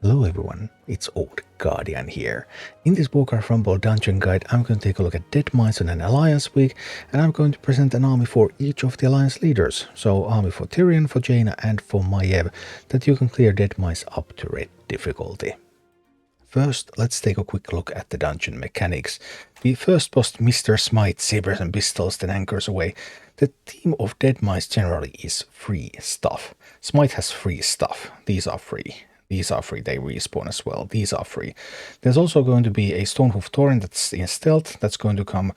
Hello everyone, it's Old Guardian here. In this Warcraft Rumble dungeon guide, I'm going to take a look at Deadmines on an Alliance week, and I'm going to present an army for each of the Alliance leaders. So army for Tirion, for Jaina and for Maiev, that you can clear Deadmines up to red difficulty. First, let's take a quick look at the dungeon mechanics. The first boss, Mr. Smite, sabers and pistols, then anchors away. The theme of Deadmines generally is free stuff. Smite has free stuff. These are free. These are free, they respawn as well. These are free. There's also going to be a Stonehoof Torrent that's in stealth, that's going to come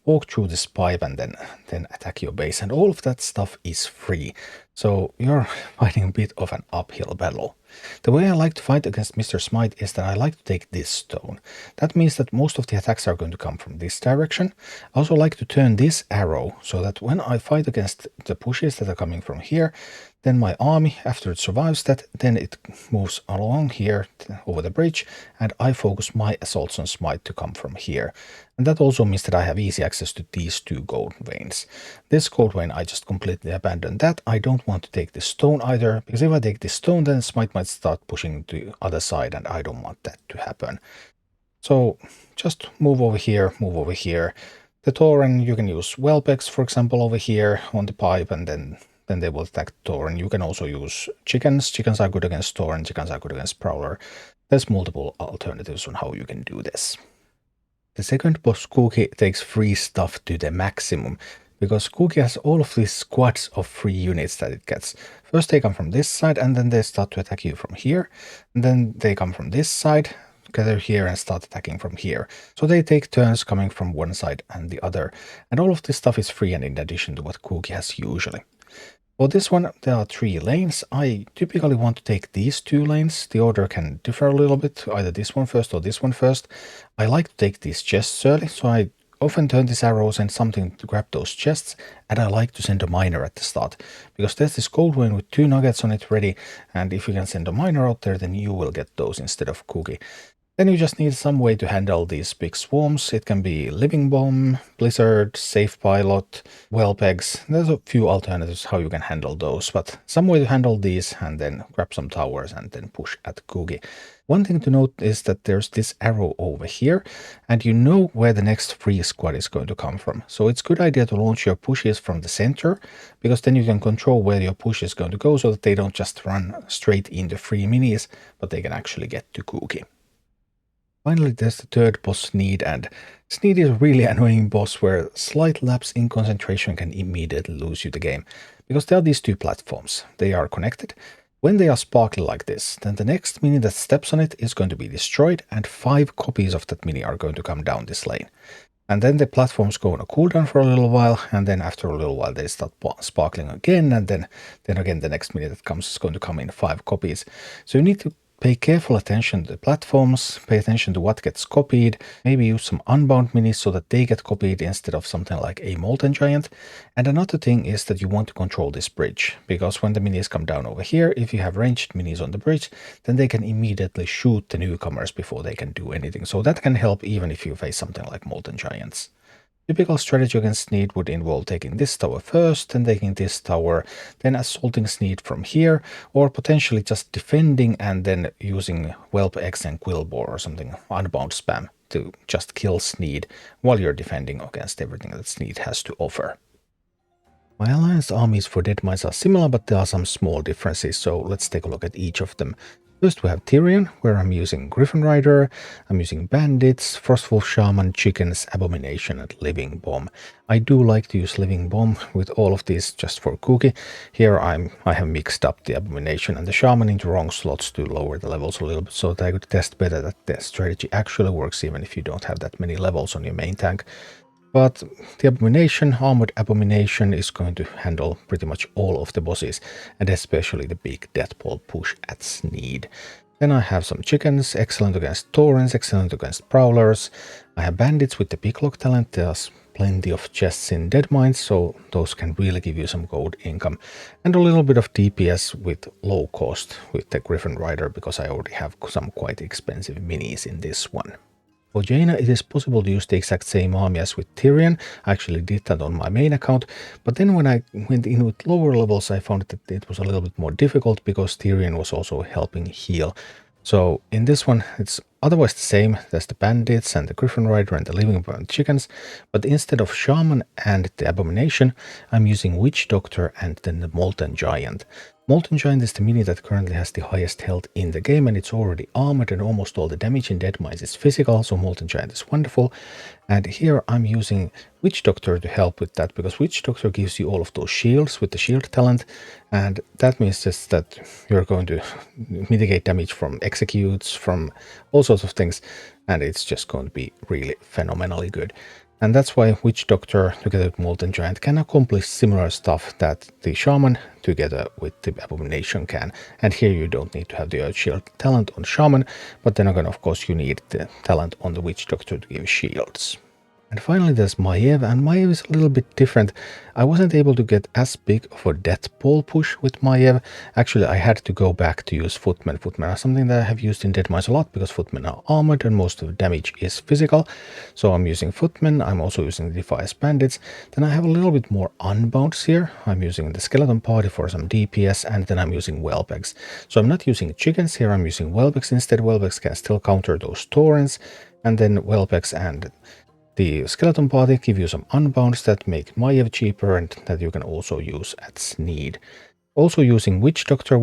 walk through this pipe and then attack your base. And all of that stuff is free. So you're fighting a bit of an uphill battle. The way I like to fight against Mr. Smite is that I like to take this stone. That means that most of the attacks are going to come from this direction. I also like to turn this arrow so that when I fight against the pushes that are coming from here, then my army, after it survives that, then it moves along here over the bridge, and I focus my assaults on Smite to come from here. And that also means that I have easy access to these two gold veins. This gold vein, I just completely abandoned that. I don't want to take this stone either, because if I take this stone, then Smite might start pushing to the other side, and I don't want that to happen. So just move over here, move over here. The Tauren, you can use Whelpex, for example, over here on the pipe, and then they will attack Tauren. You can also use chickens. Chickens are good against Tauren, chickens are good against Prowler. There's multiple alternatives on how you can do this. The second boss, Cookie, takes free stuff to the maximum, because Cookie has all of these squads of free units that it gets. First they come from this side, and then they start to attack you from here. And then they come from this side, gather here and start attacking from here. So they take turns coming from one side and the other. And all of this stuff is free and in addition to what Cookie has usually. For this one, there are 3 lanes. I typically want to take these 2 lanes. The order can differ a little bit, either this one first or this one first. I like to take these chests early, so I often turn these arrows and something to grab those chests, and I like to send a miner at the start, because there's this gold vein with 2 nuggets on it ready, and if you can send a miner out there, then you will get those instead of Cookie. Then you just need some way to handle these big swarms. It can be Living Bomb, Blizzard, Safe Pilot, Whelpex. There's a few alternatives how you can handle those, but some way to handle these and then grab some towers and then push at Cookie. One thing to note is that there's this arrow over here, and you know where the next free squad is going to come from. So it's a good idea to launch your pushes from the center, because then you can control where your push is going to go so that they don't just run straight into free minis, but they can actually get to Cookie. Finally, there's the third boss, Sneed, and Sneed is a really annoying boss where slight lapse in concentration can immediately lose you the game, because there are these 2 platforms. They are connected. When they are sparkly like this, then the next mini that steps on it is going to be destroyed, and 5 copies of that mini are going to come down this lane. And then the platforms go on a cooldown for a little while, and then after a little while they start sparkling again, and then again the next mini that comes is going to come in 5 copies. So you need to pay careful attention to the platforms, pay attention to what gets copied, maybe use some unbound minis so that they get copied instead of something like a Molten Giant. And another thing is that you want to control this bridge, because when the minis come down over here, if you have ranged minis on the bridge, then they can immediately shoot the newcomers before they can do anything. So that can help even if you face something like Molten Giants. Typical strategy against Sneed would involve taking this tower first, then taking this tower, then assaulting Sneed from here, or potentially just defending and then using Whelpex and Quillbore or something, unbound spam, to just kill Sneed while you're defending against everything that Sneed has to offer. My alliance armies for Deadmines are similar, but there are some small differences, so let's take a look at each of them. First we have Tirion, where I'm using Griffin Rider, I'm using Bandits, Frostwolf Shaman, Chickens, Abomination and Living Bomb. I do like to use Living Bomb with all of these just for Cookie. Here I have mixed up the Abomination and the Shaman into wrong slots to lower the levels a little bit so that I could test better that the strategy actually works even if you don't have that many levels on your main tank. But the Abomination, Armored Abomination, is going to handle pretty much all of the bosses, and especially the big Deathball push at Sneed. Then I have some Chickens, excellent against Taurens, excellent against Prowlers. I have Bandits with the Picklock talent. There's plenty of chests in Deadmines, so those can really give you some gold income. And a little bit of DPS with low cost with the Griffin Rider, because I already have some quite expensive minis in this one. For Jaina, it is possible to use the exact same army as with Tirion. I actually did that on my main account, but then when I went in with lower levels, I found that it was a little bit more difficult because Tirion was also helping heal. So in this one, it's otherwise the same. There's the bandits and the griffin rider and the living bone chickens, but instead of shaman and the abomination, I'm using witch doctor and then the molten giant. Molten giant is the mini that currently has the highest health in the game, and it's already armored, and almost all the damage in Deadmines is physical, so molten giant is wonderful. And here I'm using witch doctor to help with that, because witch doctor gives you all of those shields with the shield talent, and that means just that you're going to mitigate damage from executes, from all sorts of things, and it's just going to be really phenomenally good. And that's why Witch Doctor together with Molten Giant can accomplish similar stuff that the Shaman together with the Abomination can. And here you don't need to have the Earth Shield talent on Shaman, but then again, of course, you need the talent on the Witch Doctor to give shields. And finally there's Maiev, and Maiev is a little bit different. I wasn't able to get as big of a death ball push with Maiev. Actually, I had to go back to use footmen. Footmen are something that I have used in Deadmines a lot, because footmen are armored and most of the damage is physical. So I'm using footmen, I'm also using the Defiance bandits. Then I have a little bit more unbounds here. I'm using the skeleton party for some DPS, and then I'm using whelpegs. So I'm not using chickens here, I'm using whelpegs instead. Whelpegs can still counter those torrents, and then whelpegs and the skeleton party give you some unbounds that make Maiev cheaper and that you can also use at Sneed. Also using Witch Doctor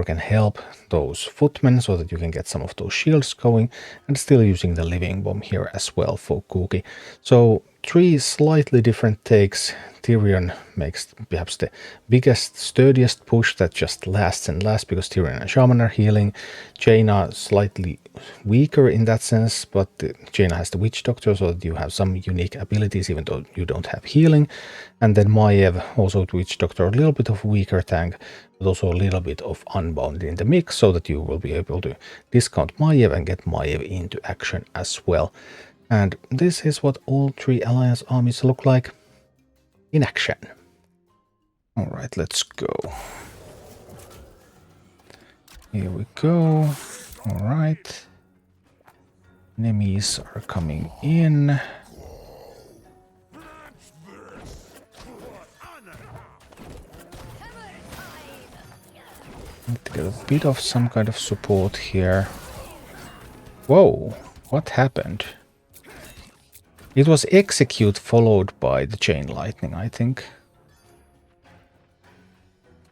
can help those footmen so that you can get some of those shields going, and still using the living bomb here as well for Cookie. So 3 slightly different takes. Tirion makes perhaps the biggest, sturdiest push that just lasts and lasts, because Tirion and Shaman are healing. Jaina slightly weaker in that sense, but Jaina has the Witch Doctor, so that you have some unique abilities even though you don't have healing. And then Maiev, also with Witch Doctor, a little bit of weaker tank, but also a little bit of unbound in the mix, so that you will be able to discount Maiev and get Maiev into action as well. And this is what all 3 Alliance armies look like in action. Alright, let's go. Here we go. Alright. Enemies are coming in. Need to get a bit of some kind of support here. Whoa, what happened? It was execute followed by the chain lightning, I think.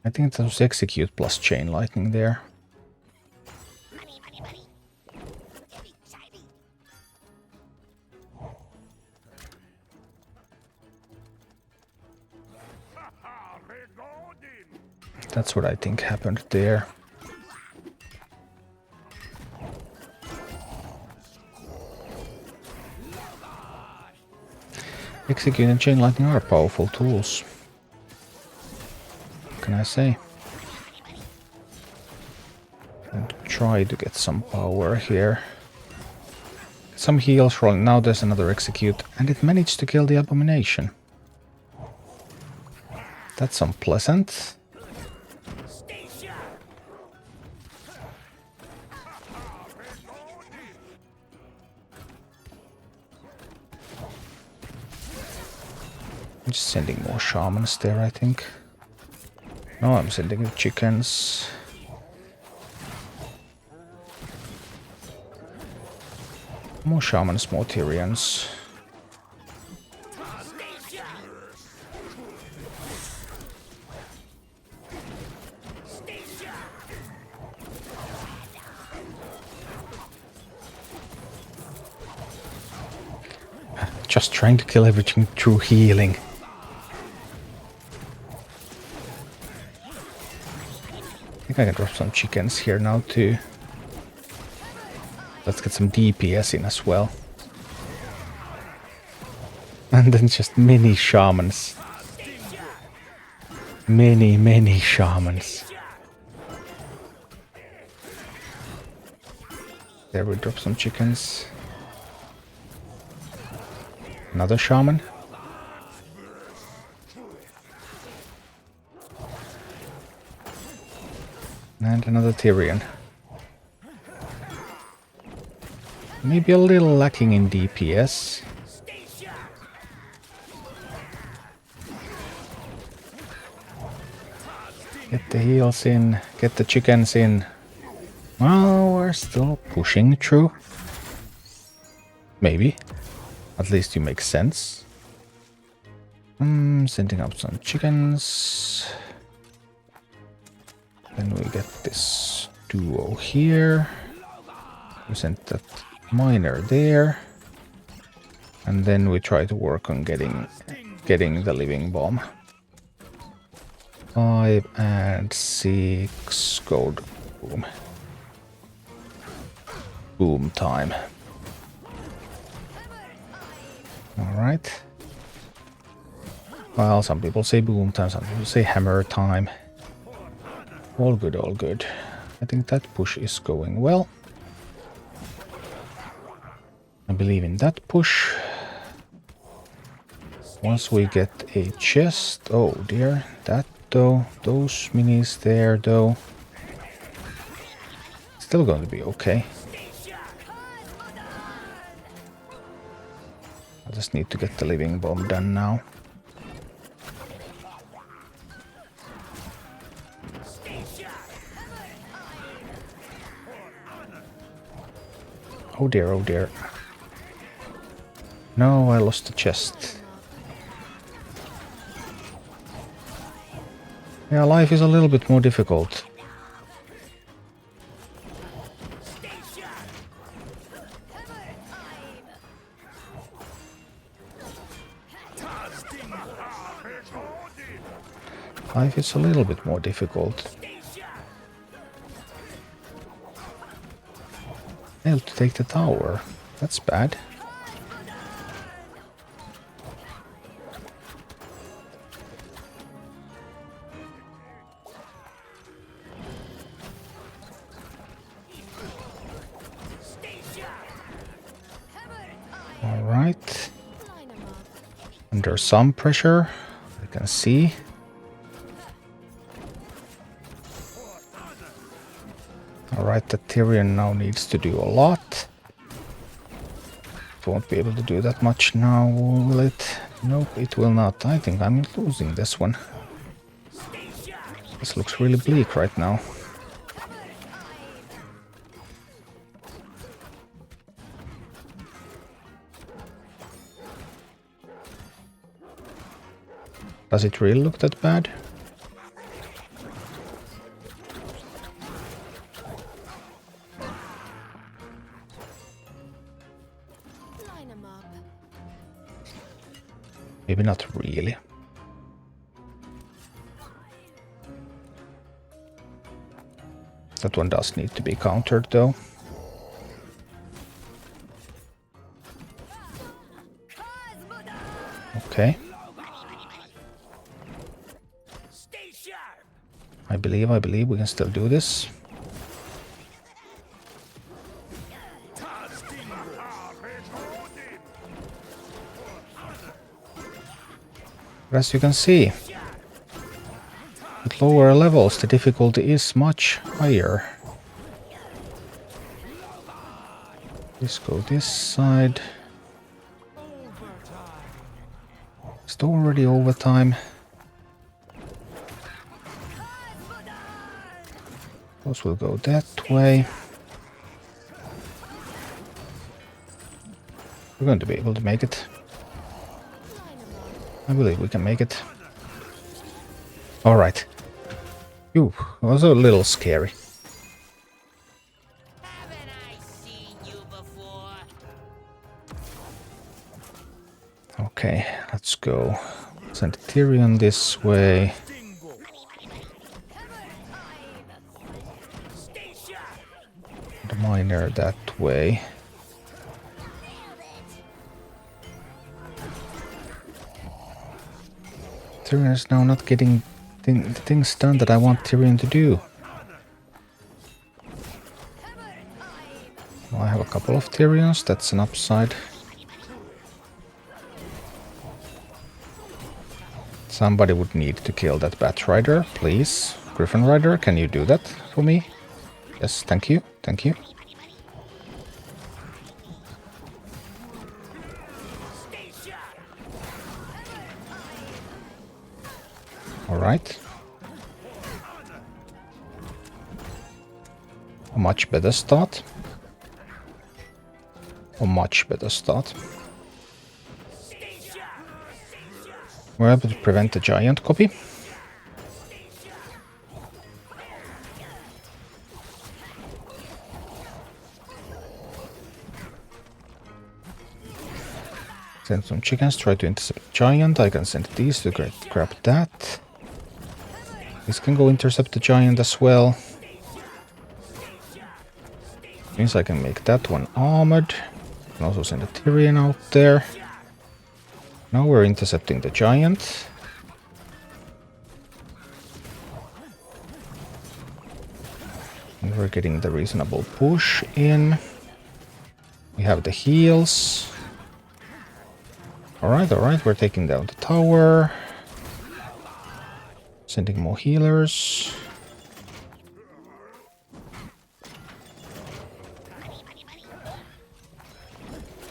I think it was execute plus chain lightning there. That's what I think happened there. Execute and chain lightning are powerful tools. What can I say? And try to get some power here. Get some heals rolling. Now there's another execute, and it managed to kill the abomination. That's unpleasant. I'm just sending more shamans there, I think. No, I'm sending the chickens. More shamans, more Tyrions. Just trying to kill everything through healing. I think I can drop some chickens here now too. Let's get some DPS in as well. And then just many shamans. Many shamans. There we drop some chickens. Another shaman. And another Tirion. Maybe a little lacking in DPS. Get the heals in, get the chickens in. Oh, are still pushing through. Maybe. At least you make sense. Sending up some chickens. Then we get this duo here. We sent that miner there. And then we try to work on getting the living bomb. 5 and 6 gold. Boom. Boom time. Alright. Well, some people say boom time, some people say hammer time. All good, all good. I think that push is going well. I believe in that push. Once we get a chest... Oh dear, that though. Those minis there though. Still going to be okay. I just need to get the living bomb done now. Oh dear, oh dear. No, I lost the chest. Yeah, life is a little bit more difficult. Life is a little bit more difficult. Failed to take the tower. That's bad. All right. Under some pressure, I can see. Alright, the Tirion now needs to do a lot. It won't be able to do that much now, will it? Nope, it will not. I think I'm losing this one. This looks really bleak right now. Does it really look that bad? Maybe not really. That one does need to be countered though. Okay. I believe we can still do this. But as you can see, at lower levels the difficulty is much higher. Let's go this side. It's already overtime. Those will go that way. We're going to be able to make it. I believe we can make it. Alright. Ooh, it was a little scary. Haven't I seen you before? Okay, let's go. Send Tirion this way. The miner that way. Tirion is now not getting the things done that I want Tirion to do. Well, I have a couple of Tirions, that's an upside. Somebody would need to kill that Bat Rider, please. Griffin Rider, can you do that for me? Yes, thank you, thank you. Alright. Come much better start. A much better start. We're able to prevent the giant copy. Send some chickens, try to intercept the giant. I can send these to grab that. These can go intercept the giant as well. Means I can make that one armored. I can also send a Tirion out there. Now we're intercepting the giant. And we're getting the reasonable push in. We have the heals. Alright, we're taking down the tower. Sending more healers.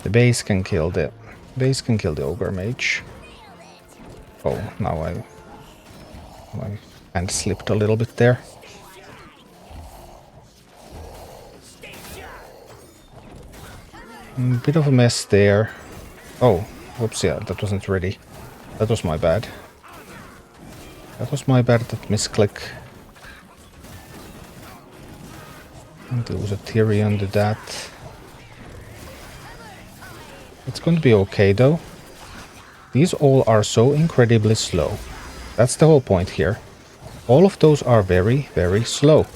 The base can kill the ogre mage. Oh, now my hand slipped a little bit there. Bit of a mess there. Oh, whoops, yeah, that wasn't ready. That was my bad. That was my bad, that misclick. And there was a Tirion to that. It's going to be okay though. These all are so incredibly slow. That's the whole point here. All of those are very, very slow.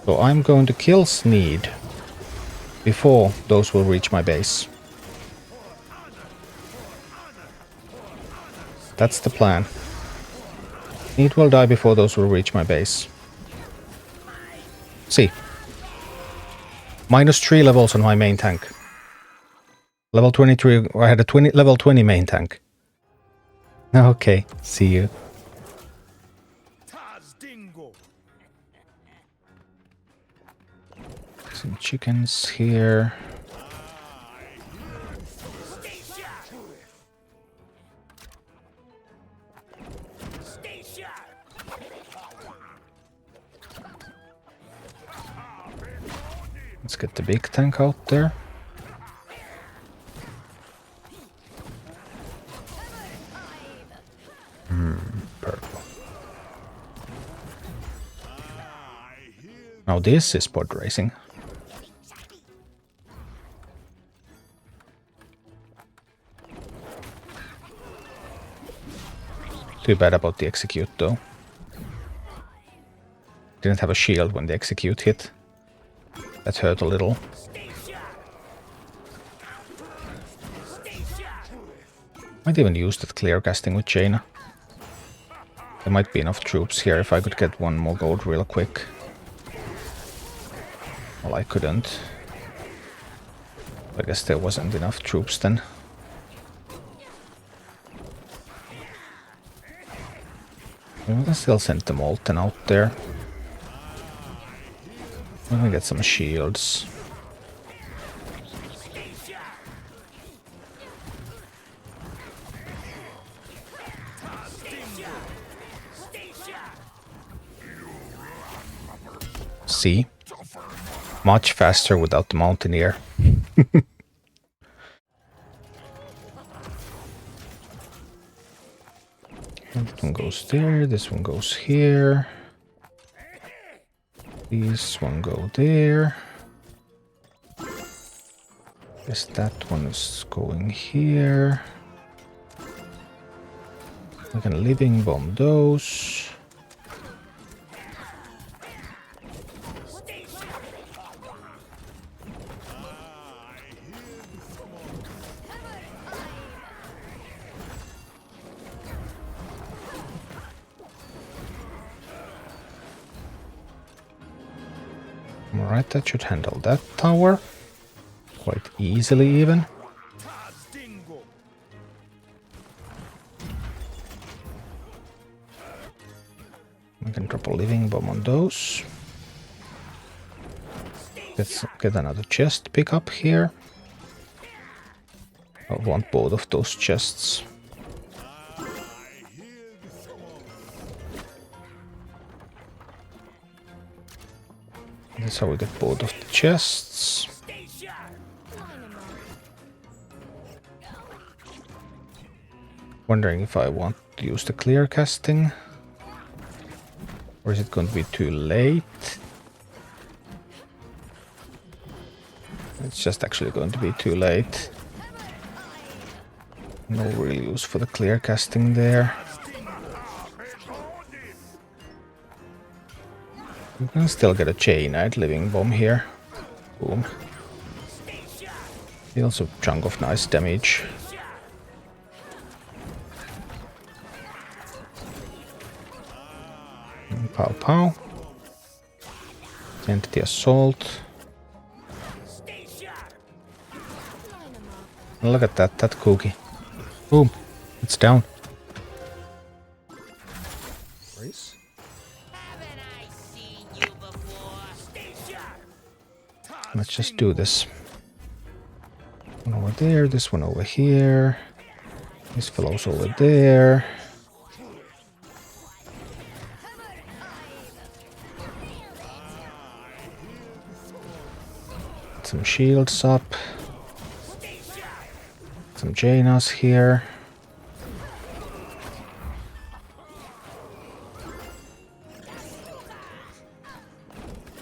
So I'm going to kill Sneed before those will reach my base. That's the plan. Sneed will die before those will reach my base. See. -3 levels on my main tank. Level 23, I had a level 20 main tank. Okay, see you. Some chickens here. Let's get the big tank out there. Purple. Now this is pod racing. Too bad about the execute though. Didn't have a shield when the execute hit. That hurt a little. Might even use that clear casting with Jaina. There might be enough troops here if I could get one more gold real quick. Well, I couldn't. I guess there wasn't enough troops then. We can still send the Molten out there. We're gonna get some shields. See? Much faster without the Mountaineer. This one goes there, this one goes here. This one go there. Guess that one is going here. We can living bomb those. Alright, that should handle that tower. Quite easily even. We can drop a living bomb on those. Let's get another chest pick up here. I want both of those chests. That's how we get both of the chests. Wondering if I want to use the clear casting. Or is it going to be too late? It's just actually going to be too late. No real use for the clear casting there. You can still get a Jaina living bomb here. Boom. Deals a chunk of nice damage. Pow pow. Entity assault. Look at that cookie. Boom. It's down. Let's just do this. One over there, this one over here. This fellow's over there. Some shields up. Some Jainas here.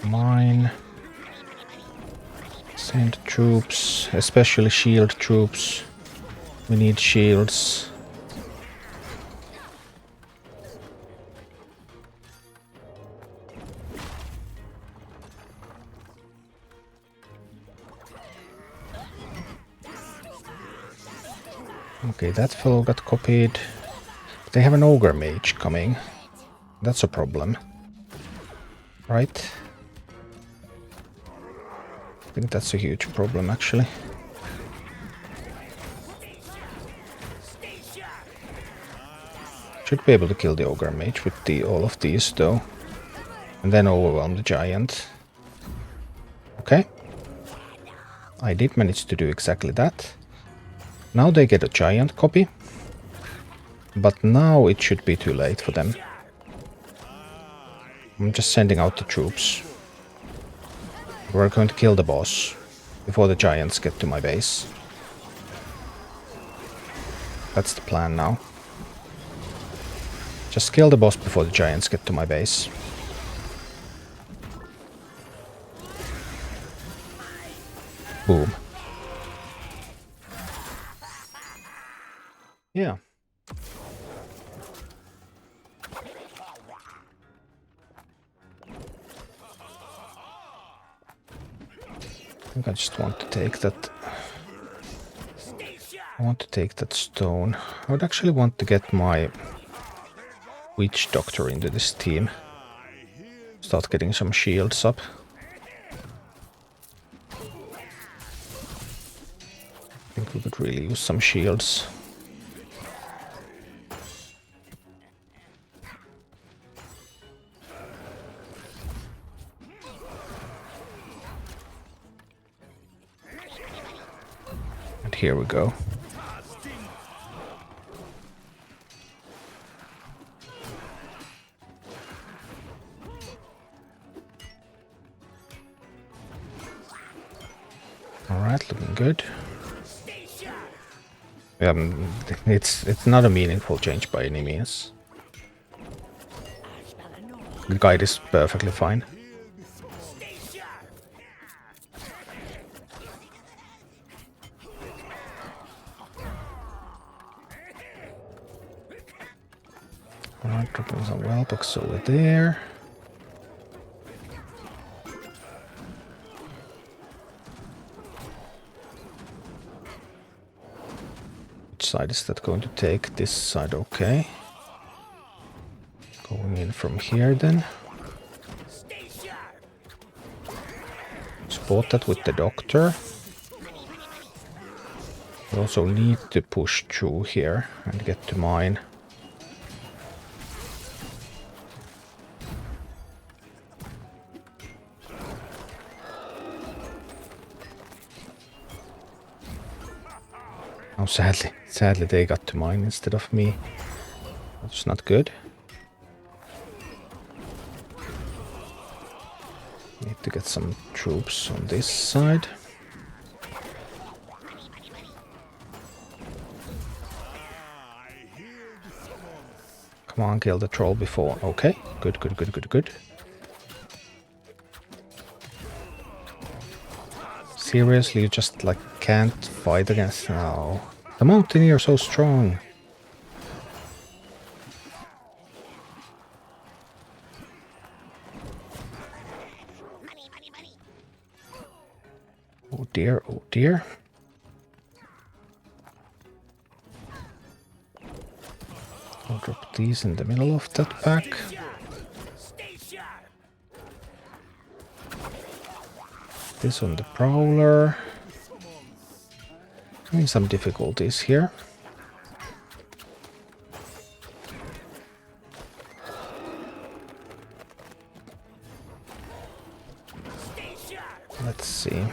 Mine. Send troops, especially shield troops. We need shields. Okay, that fellow got copied. They have an ogre mage coming. That's a problem. Right? I think that's a huge problem, actually. Should be able to kill the ogre mage with all of these, though. And then overwhelm the giant. Okay. I did manage to do exactly that. Now they get a giant copy. But now it should be too late for them. I'm just sending out the troops. We're going to kill the boss before the giants get to my base. That's the plan now. Just kill the boss before the giants get to my base. Boom. Yeah. I think I just want to take that. I want to take that stone. I would actually want to get my witch doctor into this team. Start getting some shields up. I think we could really use some shields. Here we go. All right, looking good. It's not a meaningful change by any means. The guide is perfectly fine. Alright, dropping some wellbooks over there. Which side is that going to take? This side, okay. Going in from here then. Spot that with the doctor. We also need to push through here and get to mine. Oh, sadly they got to mine instead of me. That's not good. Need to get some troops on this side. Come on, kill the troll before. Okay, good, good, good, good, good. Seriously, you just like can't fight against... No. The Mountaineer so strong. Oh dear, oh dear. I'll drop these in the middle of that pack. This on the Prowler. Having some difficulties here. Let's see.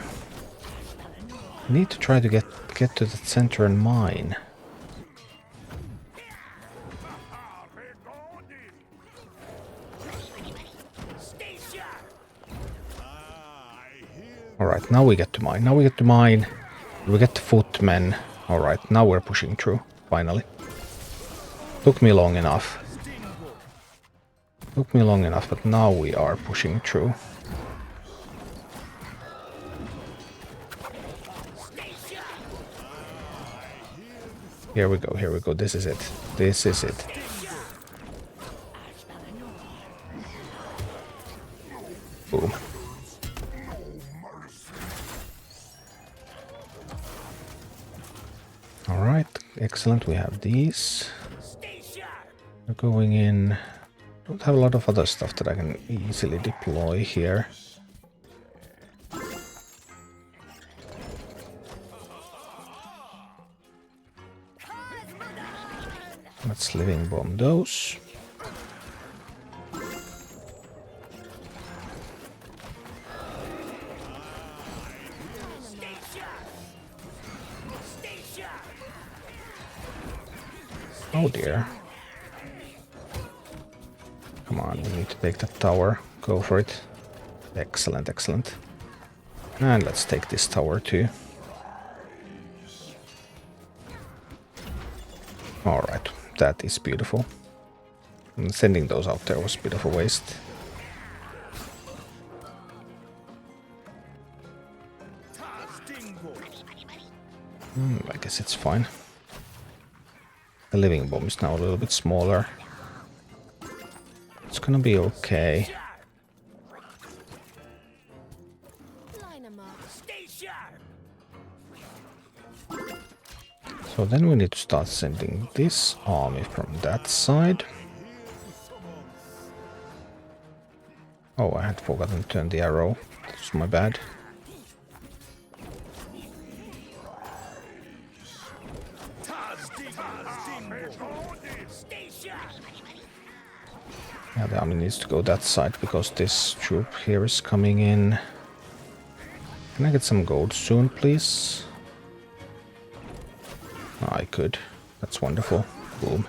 Need to try to get to the center and mine. Alright, now we get to mine. Now we get to mine. We get the footmen. Alright, now we're pushing through. Finally. Took me long enough. Took me long enough, but now we are pushing through. Here we go, here we go. This is it. This is it. Boom. Alright, excellent. We have these. We're going in. Don't have a lot of other stuff that I can easily deploy here. Let's living bomb those. Oh dear. Come on, we need to take that tower. Go for it. Excellent, excellent. And let's take this tower too. Alright, that is beautiful. And sending those out there was a bit of a waste. I guess it's fine. The living bomb is now a little bit smaller. It's gonna be okay. So then we need to start sending this army from that side. Oh, I had forgotten to turn the arrow. That's my bad. Yeah, the army needs to go that side because this troop here is coming in. Can I get some gold soon, please? Oh, I could. That's wonderful. Boom.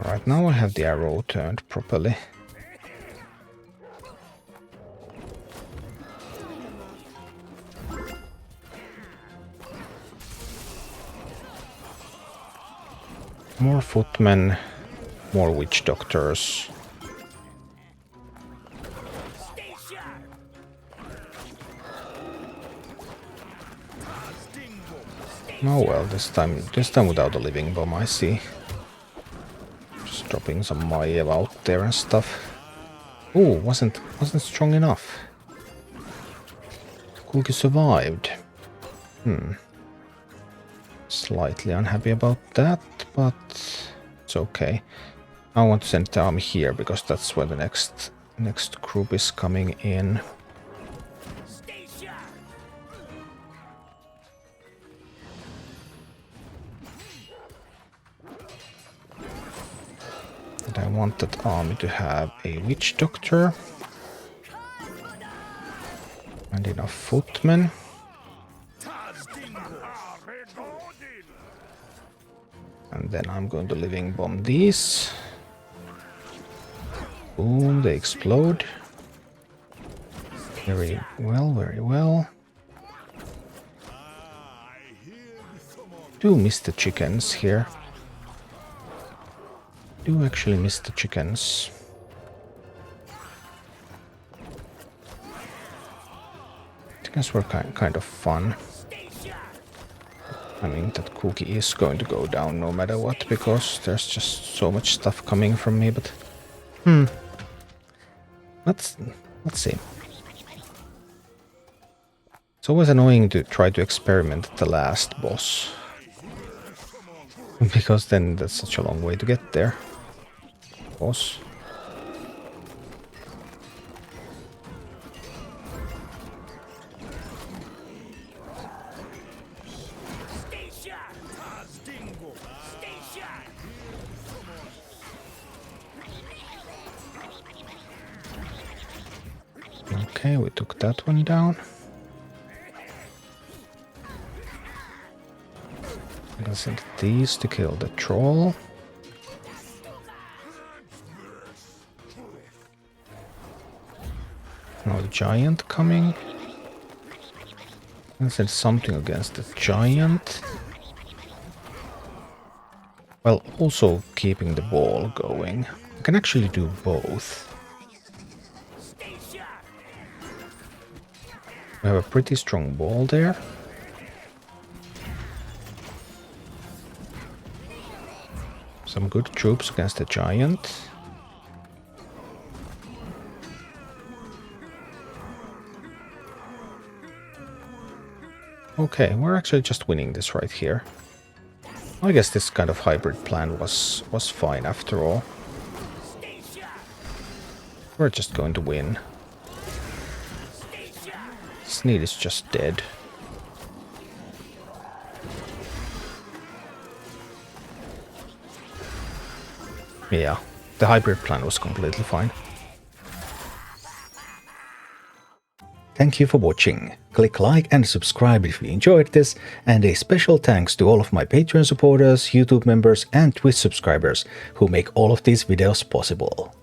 Alright, now I have the arrow turned properly. More footmen, more witch doctors. Oh well, this time without a living bomb, I see. Just dropping some Maiev out there and stuff. Oh, wasn't strong enough. Kulki survived. Slightly unhappy about that, but it's okay. I want to send the army here because that's where the next group is coming in. And I want that army to have a witch doctor and enough footmen. And then I'm going to living bomb these. Boom, they explode. Very well, very well. Do miss the chickens here. Do actually miss the chickens. Chickens were kind of fun. I mean, that cookie is going to go down no matter what, because there's just so much stuff coming from me, but... Let's see. It's always annoying to try to experiment at the last boss. Because then that's such a long way to get there. Boss. Okay, we took that one down. I'm gonna send these to kill the troll. Now the giant coming. I said something against the giant. While also keeping the ball going. I can actually do both. We have a pretty strong ball there. Some good troops against the giant. Okay, we're actually just winning this right here. I guess this kind of hybrid plan was fine after all. We're just going to win. Sneed is just dead. Yeah, the hybrid plan was completely fine. Thank you for watching. Click like and subscribe if you enjoyed this, and a special thanks to all of my Patreon supporters, YouTube members and Twitch subscribers who make all of these videos possible.